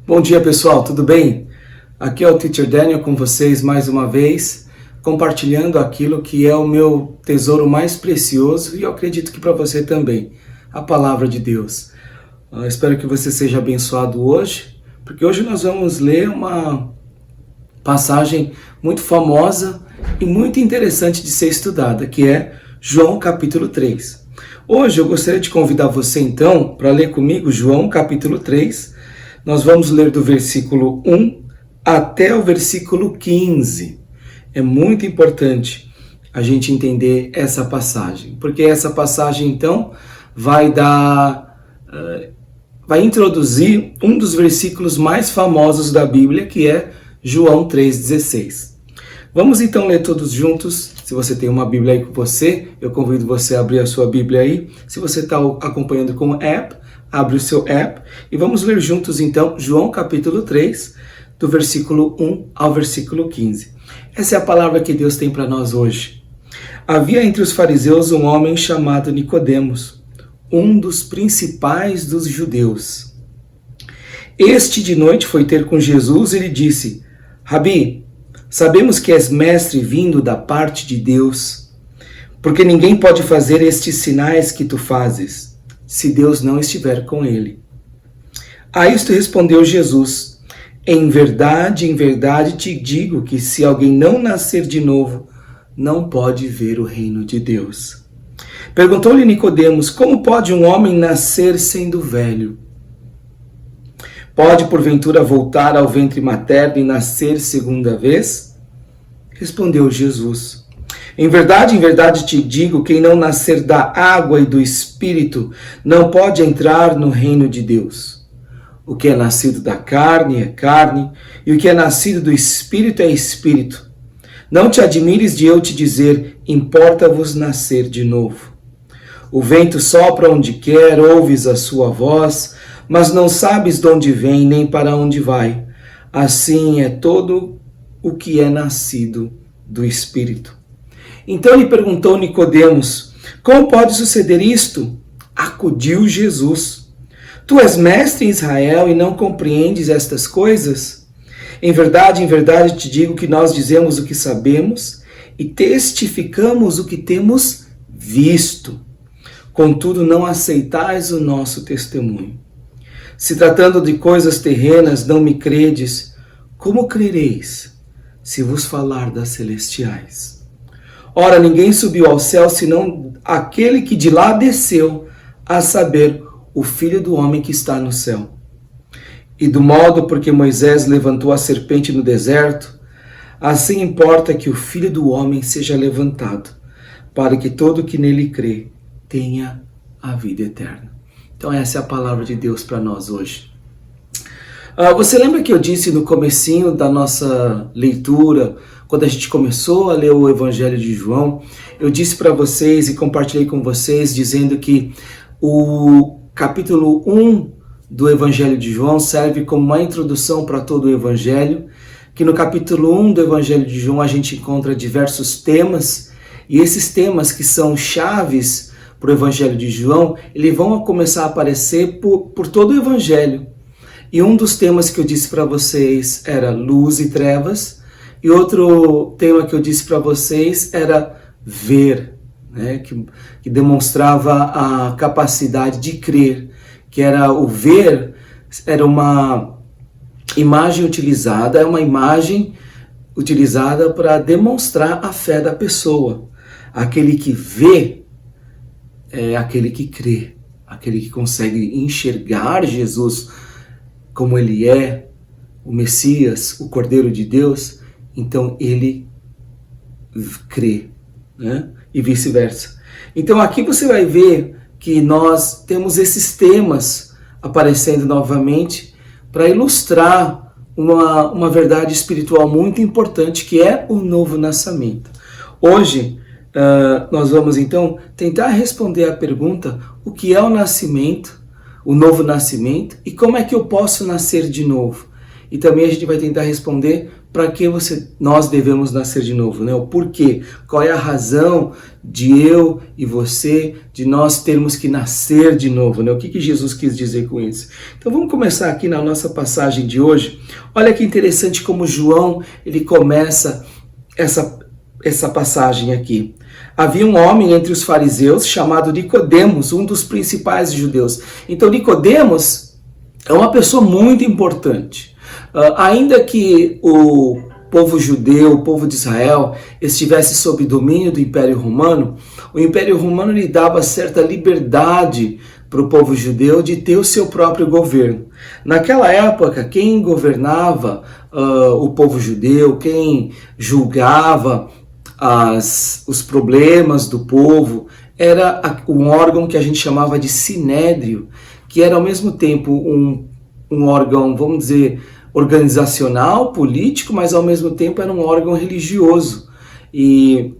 Bom dia, pessoal, tudo bem? Aqui é o Teacher Daniel com vocês mais uma vez, compartilhando aquilo que é o meu tesouro mais precioso e eu acredito que para você também, a Palavra de Deus. Eu espero que você seja abençoado hoje, porque hoje nós vamos ler uma passagem muito famosa e muito interessante de ser estudada, que é João capítulo 3. Hoje eu gostaria de convidar você então para ler comigo João capítulo 3. Nós vamos ler do versículo 1 até o versículo 15. É muito importante a gente entender essa passagem, porque essa passagem então vai introduzir um dos versículos mais famosos da Bíblia, que é João 3,16. Vamos então ler todos juntos. Se você tem uma Bíblia aí com você, eu convido você a abrir a sua Bíblia aí. Se você está acompanhando com o app, abre o seu app e vamos ler juntos então João capítulo 3, do versículo 1 ao versículo 15. Essa é a palavra que Deus tem para nós hoje. Havia entre os fariseus um homem chamado Nicodemos, um dos principais dos judeus. Este de noite foi ter com Jesus e lhe disse: Rabi, sabemos que és mestre vindo da parte de Deus, porque ninguém pode fazer estes sinais que tu fazes, se Deus não estiver com ele. A isto respondeu Jesus: em verdade te digo que se alguém não nascer de novo, não pode ver o reino de Deus. Perguntou-lhe Nicodemos: como pode um homem nascer sendo velho? Pode porventura voltar ao ventre materno e nascer segunda vez? Respondeu Jesus: em verdade te digo, quem não nascer da água e do Espírito não pode entrar no reino de Deus. O que é nascido da carne é carne, e o que é nascido do Espírito é Espírito. Não te admires de eu te dizer, importa-vos nascer de novo. O vento sopra onde quer, ouves a sua voz, mas não sabes de onde vem nem para onde vai. Assim é todo o que é nascido do Espírito. Então lhe perguntou Nicodemos: como pode suceder isto? Acudiu Jesus: tu és mestre em Israel e não compreendes estas coisas? Em verdade te digo que nós dizemos o que sabemos e testificamos o que temos visto. Contudo, não aceitais o nosso testemunho. Se tratando de coisas terrenas não me credes, como crereis se vos falar das celestiais? Ora, ninguém subiu ao céu senão aquele que de lá desceu, a saber, o Filho do homem que está no céu. E do modo porque Moisés levantou a serpente no deserto, assim importa que o Filho do homem seja levantado, para que todo que nele crê tenha a vida eterna. Então essa é a palavra de Deus para nós hoje. Você lembra que eu disse no comecinho da nossa leitura, quando a gente começou a ler o Evangelho de João, eu disse para vocês e compartilhei com vocês, dizendo que o capítulo 1 do Evangelho de João serve como uma introdução para todo o Evangelho, que no capítulo 1 do Evangelho de João a gente encontra diversos temas, e esses temas que são chaves para o Evangelho de João, eles vão começar a aparecer por todo o Evangelho. E um dos temas que eu disse para vocês era luz e trevas, e outro tema que eu disse para vocês era ver, né? que demonstrava a capacidade de crer, que era o ver, era uma imagem utilizada, é uma imagem utilizada para demonstrar a fé da pessoa. Aquele que vê é aquele que crê, aquele que consegue enxergar Jesus como ele é, o Messias, o Cordeiro de Deus, então ele crê, né? E vice-versa. Então aqui você vai ver que nós temos esses temas aparecendo novamente para ilustrar uma verdade espiritual muito importante, que é o novo nascimento. Hoje nós vamos então tentar responder a pergunta: o que é o nascimento, o novo nascimento, e como é que eu posso nascer de novo? E também a gente vai tentar responder para que nós devemos nascer de novo, né? O porquê, qual é a razão de eu e você, de nós termos que nascer de novo, né? O que Jesus quis dizer com isso? Então vamos começar aqui na nossa passagem de hoje. Olha que interessante como João, ele começa essa passagem aqui. Havia um homem entre os fariseus chamado Nicodemos, um dos principais judeus. Então Nicodemos é uma pessoa muito importante. Ainda que o povo judeu, o povo de Israel, estivesse sob domínio do Império Romano, o Império Romano lhe dava certa liberdade para o povo judeu de ter o seu próprio governo. Naquela época, quem governava o povo judeu, quem julgava os problemas do povo, era um órgão que a gente chamava de sinédrio, que era ao mesmo tempo um órgão, vamos dizer, organizacional, político, mas ao mesmo tempo era um órgão religioso. E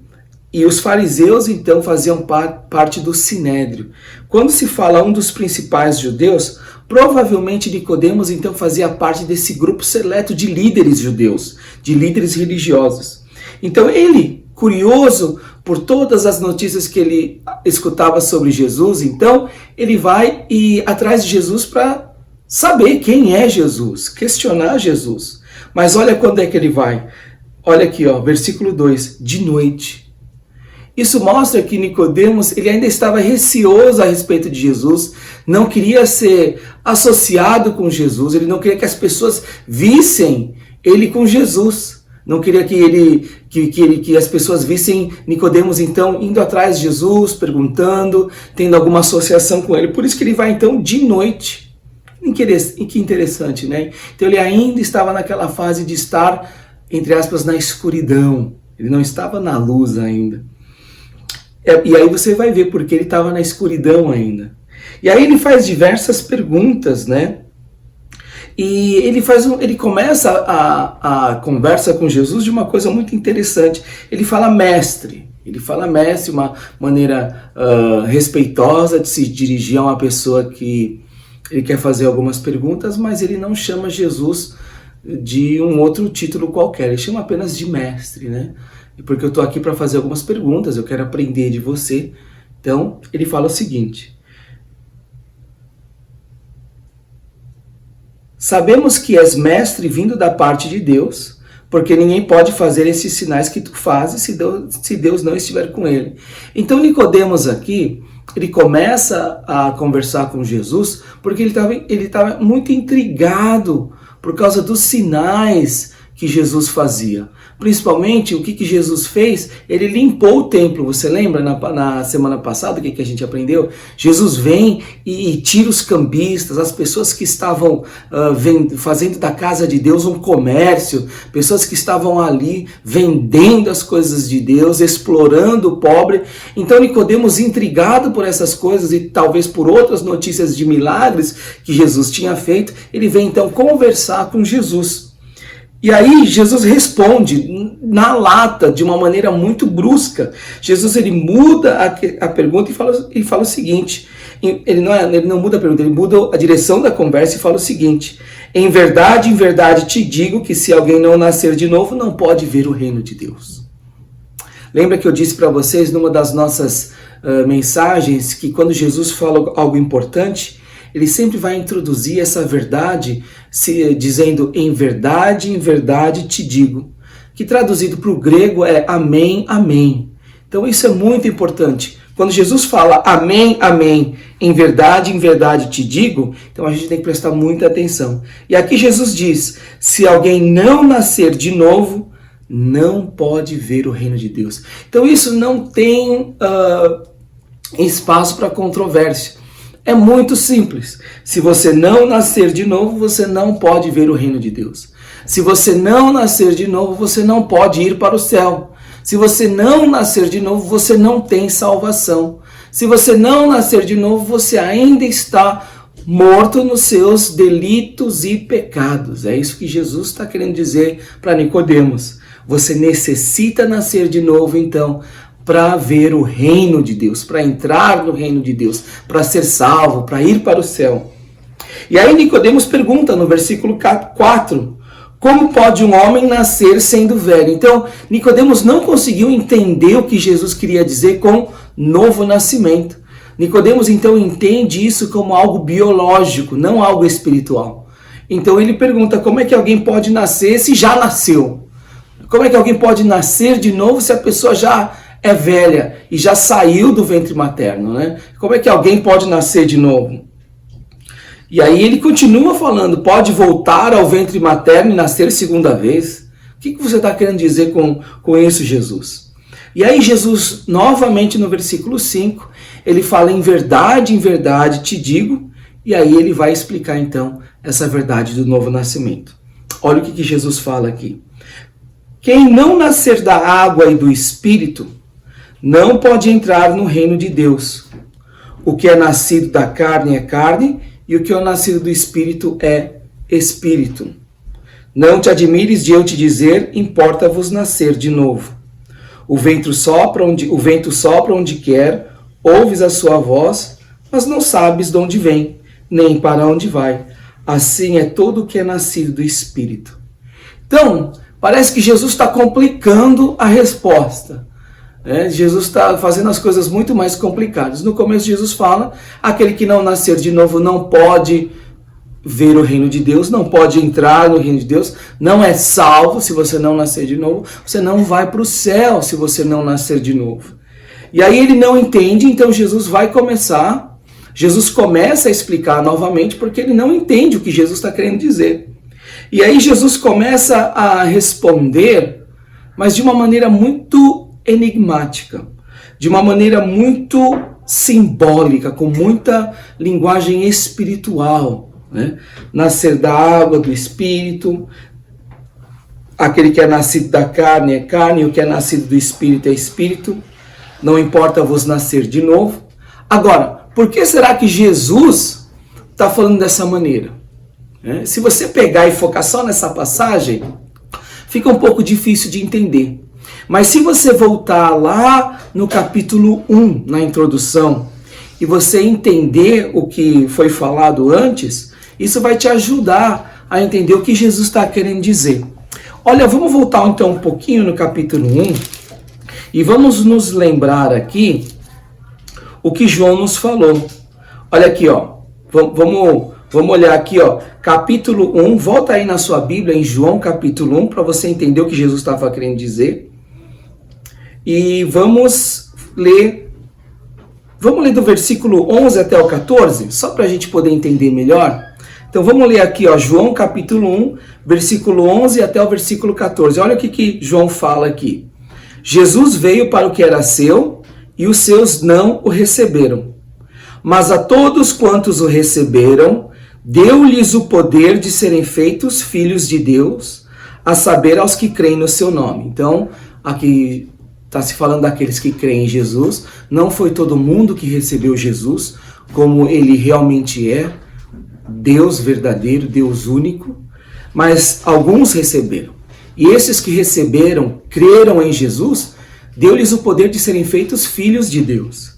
os fariseus então faziam parte do sinédrio. Quando se fala um dos principais judeus, provavelmente Nicodemos então fazia parte desse grupo seleto de líderes judeus, de líderes religiosos. Então ele, curioso por todas as notícias que ele escutava sobre Jesus, então ele vai atrás de Jesus para saber quem é Jesus, questionar Jesus. Mas olha quando é que ele vai. Olha aqui, versículo 2, de noite. Isso mostra que Nicodemos, ele ainda estava receoso a respeito de Jesus, não queria ser associado com Jesus, ele não queria que as pessoas vissem ele com Jesus. Não queria que as pessoas vissem Nicodemos então indo atrás de Jesus, perguntando, tendo alguma associação com ele. Por isso que ele vai então de noite. Que interessante, né? Então ele ainda estava naquela fase de estar, entre aspas, na escuridão. Ele não estava na luz ainda. E aí você vai ver porque ele estava na escuridão ainda. E aí ele faz diversas perguntas, né? E ele começa a conversa com Jesus de uma coisa muito interessante. Ele fala mestre. Ele fala mestre, uma maneira respeitosa de se dirigir a uma pessoa que ele quer fazer algumas perguntas, mas ele não chama Jesus de um outro título qualquer. Ele chama apenas de mestre, né? Porque eu estou aqui para fazer algumas perguntas, eu quero aprender de você. Então, ele fala o seguinte: sabemos que és mestre vindo da parte de Deus, porque ninguém pode fazer esses sinais que tu fazes se Deus não estiver com ele. Então Nicodemos aqui, ele começa a conversar com Jesus porque ele estava muito intrigado por causa dos sinais que Jesus fazia. Principalmente, o que Jesus fez? Ele limpou o templo. Você lembra na semana passada o que a gente aprendeu? Jesus vem e tira os cambistas, as pessoas que estavam fazendo da casa de Deus um comércio, pessoas que estavam ali vendendo as coisas de Deus, explorando o pobre. Então Nicodemos, intrigado por essas coisas e talvez por outras notícias de milagres que Jesus tinha feito, ele vem então conversar com Jesus. E aí Jesus responde na lata, de uma maneira muito brusca. Jesus, ele muda a pergunta e fala o seguinte. Ele não muda a pergunta, ele muda a direção da conversa e fala o seguinte: em verdade, te digo que se alguém não nascer de novo, não pode ver o reino de Deus. Lembra que eu disse para vocês numa das nossas mensagens que quando Jesus fala algo importante, ele sempre vai introduzir essa verdade dizendo em verdade te digo, que traduzido para o grego é amém, amém. Então isso é muito importante. Quando Jesus fala amém, amém, em verdade te digo, então a gente tem que prestar muita atenção. E aqui Jesus diz, se alguém não nascer de novo, não pode ver o reino de Deus. Então isso não tem espaço para controvérsia. É muito simples. Se você não nascer de novo, você não pode ver o reino de Deus. Se você não nascer de novo, você não pode ir para o céu. Se você não nascer de novo, você não tem salvação. Se você não nascer de novo, você ainda está morto nos seus delitos e pecados. É isso que Jesus está querendo dizer para Nicodemos. Você necessita nascer de novo, então, para ver o reino de Deus, para entrar no reino de Deus, para ser salvo, para ir para o céu. E aí Nicodemos pergunta no versículo 4, Como pode um homem nascer sendo velho? Então, Nicodemos não conseguiu entender o que Jesus queria dizer com novo nascimento. Nicodemos então entende isso como algo biológico, não algo espiritual. Então ele pergunta: como é que alguém pode nascer se já nasceu? Como é que alguém pode nascer de novo se a pessoa já é velha e já saiu do ventre materno, né? Como é que alguém pode nascer de novo? E aí ele continua falando: pode voltar ao ventre materno e nascer segunda vez? O que você está querendo dizer com isso, Jesus? E aí Jesus, novamente no versículo 5, ele fala: em verdade te digo, e aí ele vai explicar então essa verdade do novo nascimento. Olha o que Jesus fala aqui. Quem não nascer da água e do Espírito, não pode entrar no reino de Deus. O que é nascido da carne é carne, e o que é nascido do Espírito é Espírito. Não te admires de eu te dizer, importa-vos nascer de novo. O vento sopra onde quer, ouves a sua voz, mas não sabes de onde vem, nem para onde vai. Assim é todo o que é nascido do Espírito. Então, parece que Jesus está complicando a resposta. Jesus está fazendo as coisas muito mais complicadas. No começo, Jesus fala: aquele que não nascer de novo não pode ver o reino de Deus, não pode entrar no reino de Deus, não é salvo se você não nascer de novo, você não vai para o céu se você não nascer de novo. E aí ele não entende, então Jesus começa a explicar novamente, porque ele não entende o que Jesus está querendo dizer. E aí Jesus começa a responder, mas de uma maneira muito enigmática, de uma maneira muito simbólica, com muita linguagem espiritual, né? Nascer da água, do Espírito, aquele que é nascido da carne é carne, e o que é nascido do Espírito é Espírito, não importa vos nascer de novo. Agora, por que será que Jesus está falando dessa maneira? Se você pegar e focar só nessa passagem, fica um pouco difícil de entender. Mas se você voltar lá no capítulo 1, na introdução, e você entender o que foi falado antes, isso vai te ajudar a entender o que Jesus está querendo dizer. Olha, vamos voltar então um pouquinho no capítulo 1, e vamos nos lembrar aqui o que João nos falou. Olha aqui, ó. Vamos olhar aqui, ó. Capítulo 1, volta aí na sua Bíblia, em João capítulo 1, para você entender o que Jesus estava querendo dizer. E vamos ler do versículo 11 até o 14, só para a gente poder entender melhor. Então vamos ler aqui, ó, João capítulo 1, versículo 11 até o versículo 14. Olha o que João fala aqui. Jesus veio para o que era seu, e os seus não o receberam. Mas a todos quantos o receberam, deu-lhes o poder de serem feitos filhos de Deus, a saber, aos que creem no seu nome. Então, aqui está se falando daqueles que creem em Jesus. Não foi todo mundo que recebeu Jesus como ele realmente é, Deus verdadeiro, Deus único, mas alguns receberam. E esses que receberam, creram em Jesus, deu-lhes o poder de serem feitos filhos de Deus.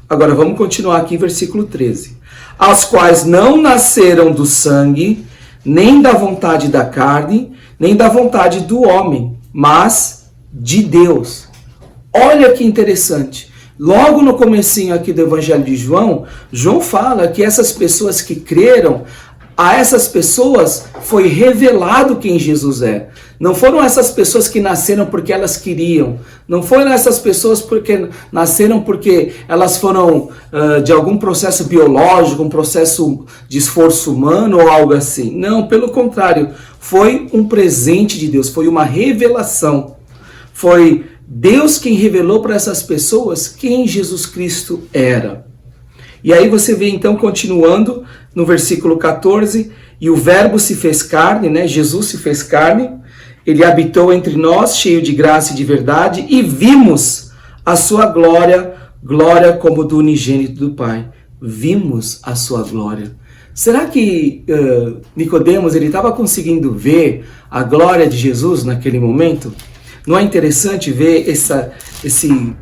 Agora vamos continuar aqui, versículo 13. Aos quais não nasceram do sangue, nem da vontade da carne, nem da vontade do homem, mas de Deus. Olha que interessante. Logo no comecinho aqui do Evangelho de João, João fala que essas pessoas que creram, a essas pessoas foi revelado quem Jesus é. Não foram essas pessoas que nasceram porque elas queriam. Não foram essas pessoas porque nasceram porque elas foram de algum processo biológico, um processo de esforço humano ou algo assim. Não, pelo contrário. Foi um presente de Deus, foi uma revelação. Foi Deus quem revelou para essas pessoas quem Jesus Cristo era. E aí você vê então, continuando no versículo 14, e o verbo se fez carne, né? Jesus se fez carne, ele habitou entre nós, cheio de graça e de verdade, e vimos a sua glória, glória como do unigênito do Pai. Vimos a sua glória. Será que Nicodemos ele estava conseguindo ver a glória de Jesus naquele momento? Não é interessante ver esse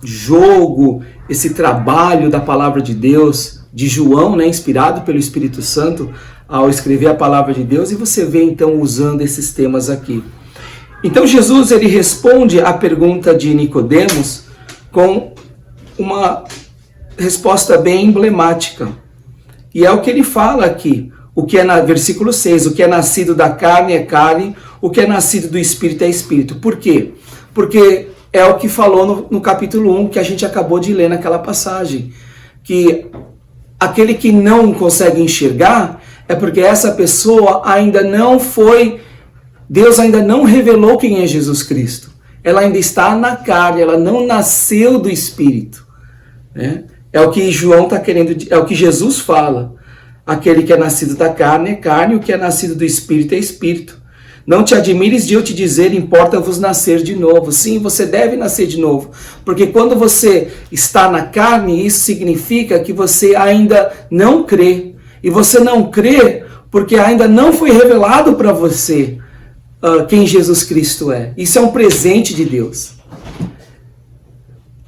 jogo, esse trabalho da palavra de Deus, de João, né, inspirado pelo Espírito Santo, ao escrever a palavra de Deus, e você vê então usando esses temas aqui. Então Jesus ele responde à pergunta de Nicodemos com uma resposta bem emblemática. E é o que ele fala aqui, o que é versículo 6, o que é nascido da carne é carne, o que é nascido do Espírito é Espírito. Por quê? Porque é o que falou no capítulo 1, que a gente acabou de ler naquela passagem, que aquele que não consegue enxergar é porque essa pessoa ainda não foi, Deus ainda não revelou quem é Jesus Cristo. Ela ainda está na carne, ela não nasceu do Espírito, né? É o que João está querendo, é o que Jesus fala. Aquele que é nascido da carne é carne, o que é nascido do Espírito é Espírito. Não te admires de eu te dizer, importa-vos nascer de novo. Sim, você deve nascer de novo. Porque quando você está na carne, isso significa que você ainda não crê. E você não crê porque ainda não foi revelado para você quem Jesus Cristo é. Isso é um presente de Deus.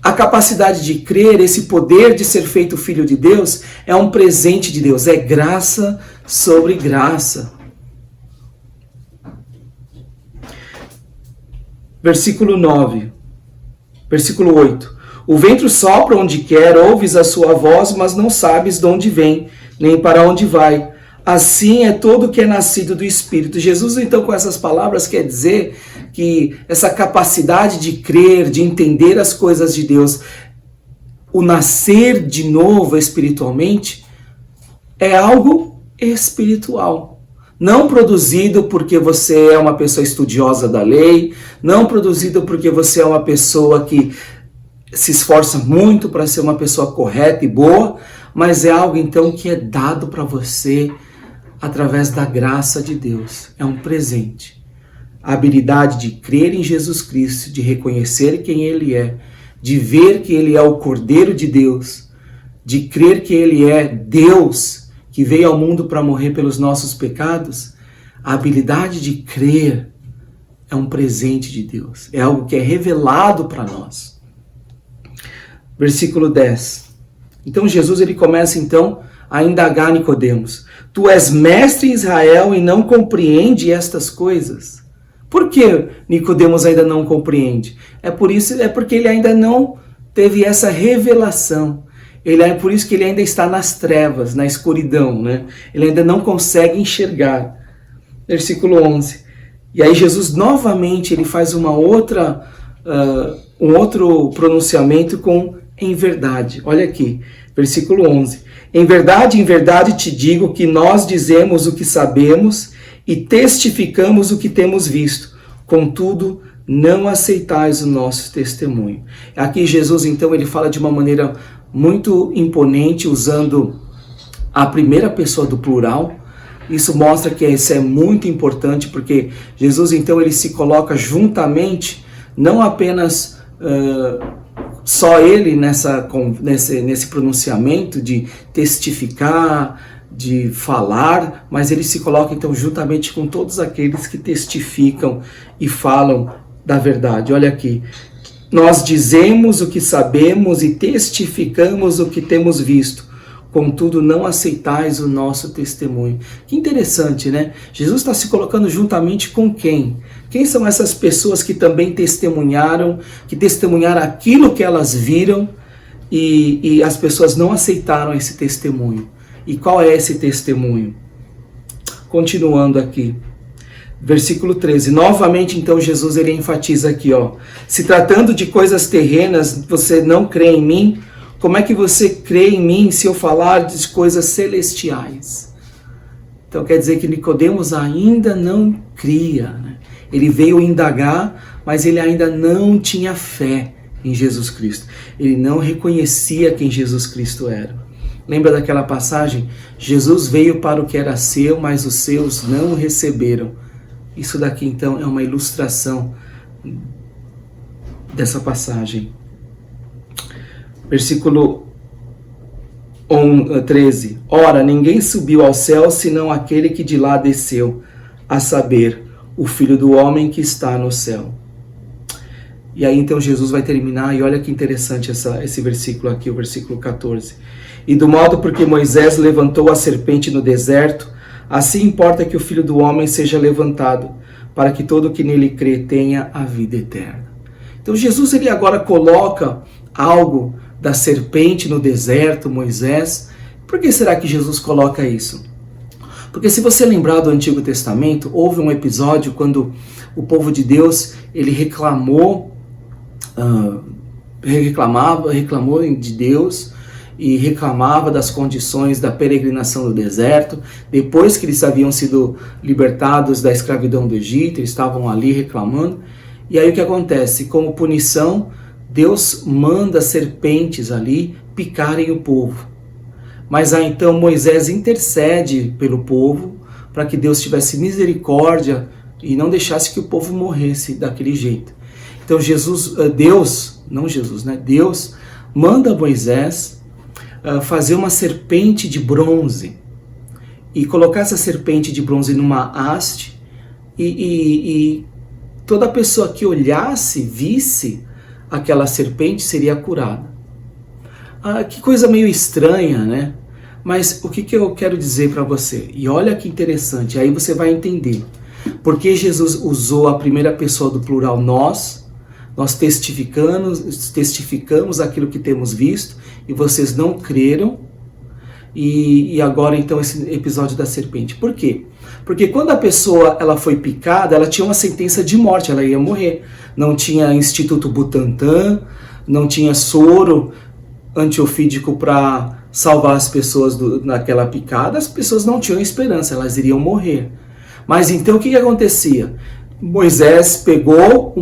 A capacidade de crer, esse poder de ser feito filho de Deus, é um presente de Deus. É graça sobre graça. Versículo 9. Versículo 8. O vento sopra onde quer, ouves a sua voz, mas não sabes de onde vem, nem para onde vai. Assim é todo que é nascido do Espírito. Jesus, então, com essas palavras, quer dizer que essa capacidade de crer, de entender as coisas de Deus, o nascer de novo espiritualmente, é algo espiritual. Não produzido porque você é uma pessoa estudiosa da lei, não produzido porque você é uma pessoa que se esforça muito para ser uma pessoa correta e boa, mas é algo então que é dado para você através da graça de Deus. É um presente. A habilidade de crer em Jesus Cristo, de reconhecer quem Ele é, de ver que Ele é o Cordeiro de Deus, de crer que Ele é Deus, que veio ao mundo para morrer pelos nossos pecados. A habilidade de crer é um presente de Deus. É algo que é revelado para nós. Versículo 10. Então Jesus ele começa então a indagar Nicodemos. Tu és mestre em Israel e não compreende estas coisas? Por que Nicodemos ainda não compreende? É porque ele ainda não teve essa revelação. É por isso que ele ainda está nas trevas, na escuridão, né? Ele ainda não consegue enxergar. Versículo 11. E aí Jesus novamente ele faz um outro pronunciamento com em verdade. Olha aqui, versículo 11. Em verdade te digo que nós dizemos o que sabemos e testificamos o que temos visto. Contudo, não aceitais o nosso testemunho. Aqui Jesus, então, ele fala de uma maneira muito imponente, usando a primeira pessoa do plural. Isso mostra que isso é muito importante, porque Jesus, então, ele se coloca juntamente, não apenas só ele nesse pronunciamento de testificar, de falar, mas ele se coloca então juntamente com todos aqueles que testificam e falam da verdade. Olha aqui, nós dizemos o que sabemos e testificamos o que temos visto, contudo não aceitais o nosso testemunho. Que interessante, né? Jesus está se colocando juntamente com quem? Quem são essas pessoas que também testemunharam aquilo que elas viram e as pessoas não aceitaram esse testemunho? E qual é esse testemunho? Continuando aqui, versículo 13. Novamente, então, Jesus ele enfatiza aqui, ó. Se tratando de coisas terrenas, você não crê em mim? Como é que você crê em mim se eu falar de coisas celestiais? Então quer dizer que Nicodemos ainda não cria, né? Ele veio indagar, mas ele ainda não tinha fé em Jesus Cristo. Ele não reconhecia quem Jesus Cristo era. Lembra daquela passagem? Jesus veio para o que era seu, mas os seus não o receberam. Isso daqui então é uma ilustração dessa passagem. Versículo 13. Ora, ninguém subiu ao céu senão aquele que de lá desceu, a saber, o Filho do Homem que está no céu. E aí então Jesus vai terminar, e olha que interessante esse versículo aqui, o versículo 14. E do modo porque Moisés levantou a serpente no deserto, Assim importa que o Filho do Homem seja levantado, para que todo o que nele crê tenha a vida eterna. Então Jesus ele agora coloca algo da serpente no deserto, Moisés. Por que será que Jesus coloca isso? Porque se você lembrar do Antigo Testamento, houve um episódio quando o povo de Deus ele reclamou de Deus e reclamava das condições da peregrinação no deserto. Depois que eles haviam sido libertados da escravidão do Egito, eles estavam ali reclamando. E aí o que acontece? Como punição, Deus manda serpentes ali picarem o povo. Mas aí então Moisés intercede pelo povo para que Deus tivesse misericórdia e não deixasse que o povo morresse daquele jeito. Então Deus manda Moisés fazer uma serpente de bronze e colocar essa serpente de bronze numa haste e toda pessoa que olhasse, visse aquela serpente seria curada. Que coisa meio estranha, né? Mas o que eu quero dizer para você? E olha que interessante, aí você vai entender. Porque Jesus usou a primeira pessoa do plural nós testificamos aquilo que temos visto e vocês não creram. E agora então esse episódio da serpente. Por quê? Porque quando a pessoa ela foi picada, ela tinha uma sentença de morte, ela ia morrer. Não tinha Instituto Butantan, não tinha soro antiofídico para salvar as pessoas naquela picada, as pessoas não tinham esperança, elas iriam morrer. Mas então o que acontecia? Moisés pegou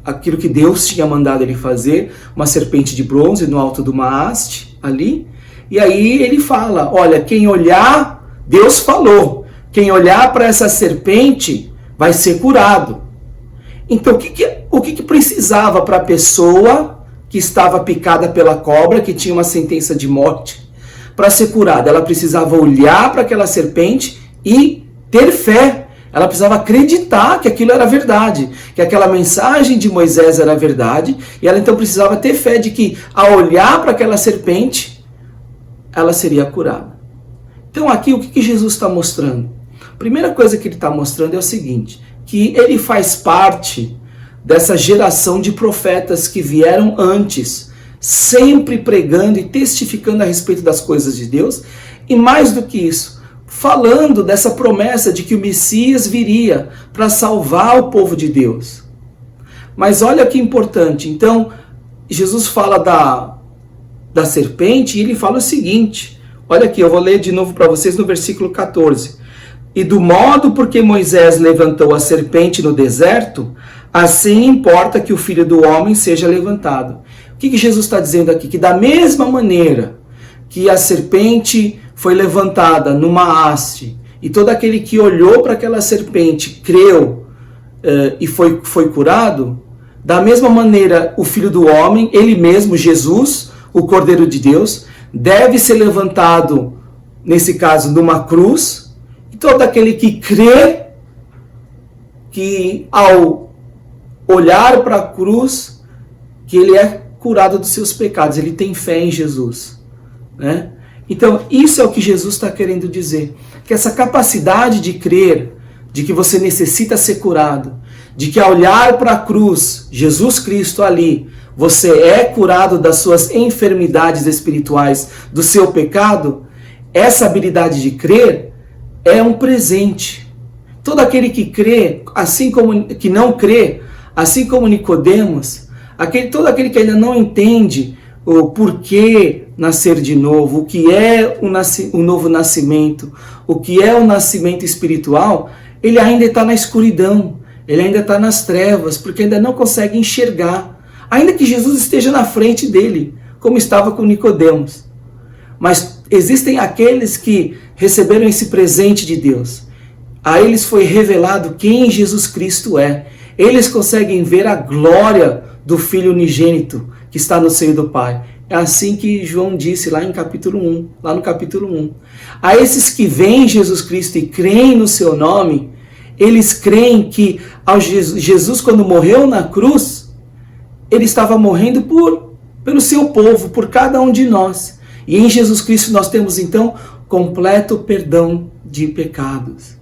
aquilo que Deus tinha mandado ele fazer, uma serpente de bronze no alto de uma haste ali, e aí ele fala, olha, quem olhar, Deus falou, quem olhar para essa serpente vai ser curado. Então o que precisava para a pessoa que estava picada pela cobra, que tinha uma sentença de morte, para ser curada? Ela precisava olhar para aquela serpente e ter fé. Ela precisava acreditar que aquilo era verdade, que aquela mensagem de Moisés era verdade, e ela então precisava ter fé de que, ao olhar para aquela serpente, ela seria curada. Então aqui o que Jesus está mostrando? A primeira coisa que ele está mostrando é o seguinte, que ele faz parte dessa geração de profetas que vieram antes, sempre pregando e testificando a respeito das coisas de Deus, e mais do que isso, falando dessa promessa de que o Messias viria para salvar o povo de Deus. Mas olha que importante, então, Jesus fala da serpente e ele fala o seguinte, olha aqui, eu vou ler de novo para vocês no versículo 14. E do modo por que Moisés levantou a serpente no deserto, assim importa que o Filho do Homem seja levantado. O que Jesus está dizendo aqui? Que da mesma maneira que a serpente foi levantada numa haste, e todo aquele que olhou para aquela serpente creu e foi curado, da mesma maneira o Filho do Homem, ele mesmo, Jesus, o Cordeiro de Deus, deve ser levantado, nesse caso, numa cruz, e todo aquele que crê, que ao olhar para a cruz, que ele é curado dos seus pecados, ele tem fé em Jesus, né? Então, isso é o que Jesus está querendo dizer, que essa capacidade de crer, de que você necessita ser curado, de que ao olhar para a cruz, Jesus Cristo ali, você é curado das suas enfermidades espirituais, do seu pecado, essa habilidade de crer é um presente. Todo aquele que crê, assim como que não crê, assim como Nicodemos, todo aquele que ainda não entende o porquê nascer de novo, o que é o novo nascimento, o que é o nascimento espiritual, ele ainda está na escuridão, ele ainda está nas trevas, porque ainda não consegue enxergar, ainda que Jesus esteja na frente dele, como estava com Nicodemos. Mas existem aqueles que receberam esse presente de Deus. A eles foi revelado quem Jesus Cristo é. Eles conseguem ver a glória do Filho unigênito que está no seio do Pai. É assim que João disse lá no capítulo 1. A esses que veem Jesus Cristo e creem no seu nome, eles creem que Jesus, quando morreu na cruz, ele estava morrendo pelo seu povo, por cada um de nós. E em Jesus Cristo nós temos então completo perdão de pecados.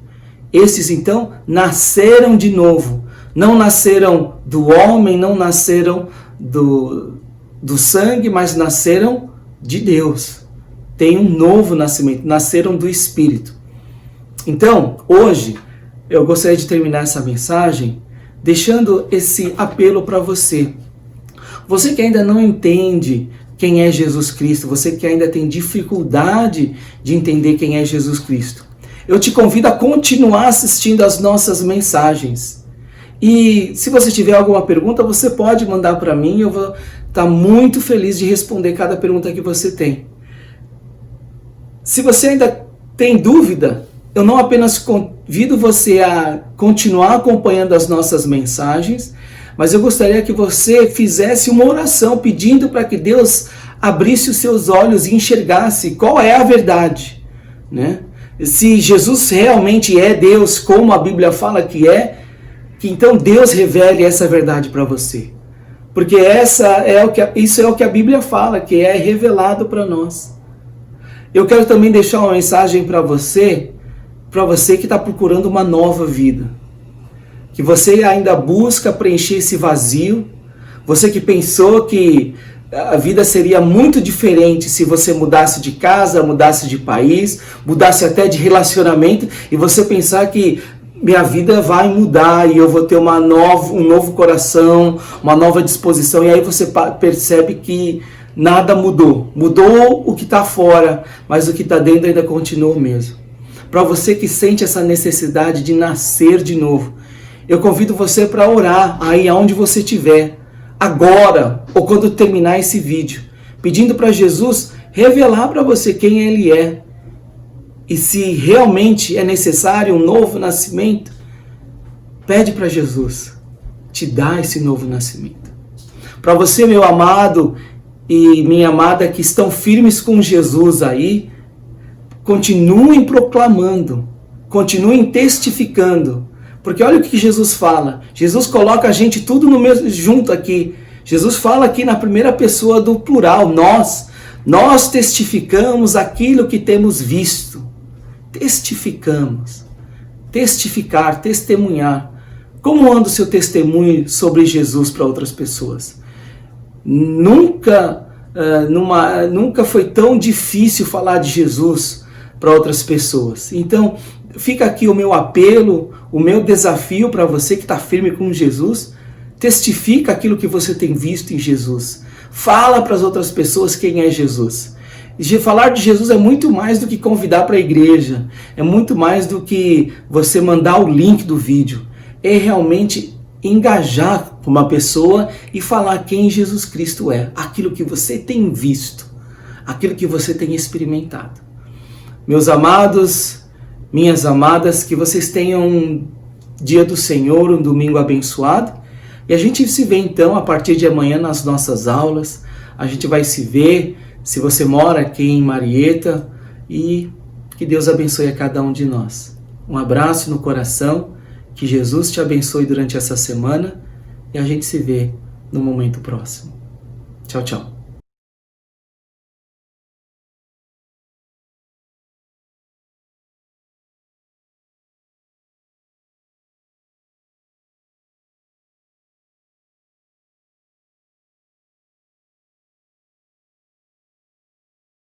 Esses então nasceram de novo. Não nasceram do homem, não nasceram do sangue, mas nasceram de Deus. Tem um novo nascimento, nasceram do Espírito. Então, hoje, eu gostaria de terminar essa mensagem deixando esse apelo para você. Você que ainda não entende quem é Jesus Cristo, você que ainda tem dificuldade de entender quem é Jesus Cristo, eu te convido a continuar assistindo as nossas mensagens. E se você tiver alguma pergunta, você pode mandar para mim, eu vou estar muito feliz de responder cada pergunta que você tem. Se você ainda tem dúvida, eu não apenas convido você a continuar acompanhando as nossas mensagens, mas eu gostaria que você fizesse uma oração pedindo para que Deus abrisse os seus olhos e enxergasse qual é a verdade, né? Se Jesus realmente é Deus, como a Bíblia fala que então Deus revele essa verdade para você. Porque isso é o que a Bíblia fala, que é revelado para nós. Eu quero também deixar uma mensagem para você que está procurando uma nova vida. Que você ainda busca preencher esse vazio. Você que pensou que a vida seria muito diferente se você mudasse de casa, mudasse de país, mudasse até de relacionamento, e você pensar que minha vida vai mudar e eu vou ter um novo coração, uma nova disposição, e aí você percebe que nada mudou. Mudou o que está fora, mas o que está dentro ainda continua o mesmo. Para você que sente essa necessidade de nascer de novo, eu convido você para orar aí aonde você estiver, agora ou quando terminar esse vídeo, pedindo para Jesus revelar para você quem Ele é. E se realmente é necessário um novo nascimento, pede para Jesus te dar esse novo nascimento. Para você, meu amado e minha amada que estão firmes com Jesus aí, continuem proclamando, continuem testificando. Porque olha o que Jesus fala. Jesus coloca a gente tudo no mesmo junto aqui. Jesus fala aqui na primeira pessoa do plural. Nós testificamos aquilo que temos visto. Testificamos. Testificar, testemunhar. Como anda o seu testemunho sobre Jesus para outras pessoas? Nunca foi tão difícil falar de Jesus para outras pessoas. Então, fica aqui o meu apelo, o meu desafio para você que está firme com Jesus. Testifica aquilo que você tem visto em Jesus. Fala para as outras pessoas quem é Jesus. Falar de Jesus é muito mais do que convidar para a igreja. É muito mais do que você mandar o link do vídeo. É realmente engajar com uma pessoa e falar quem Jesus Cristo é. Aquilo que você tem visto. Aquilo que você tem experimentado. Meus amados, minhas amadas, que vocês tenham um dia do Senhor, um domingo abençoado. E a gente se vê então a partir de amanhã nas nossas aulas. A gente vai se ver, se você mora aqui em Marieta, e que Deus abençoe a cada um de nós. Um abraço no coração, que Jesus te abençoe durante essa semana e a gente se vê no momento próximo. Tchau, tchau.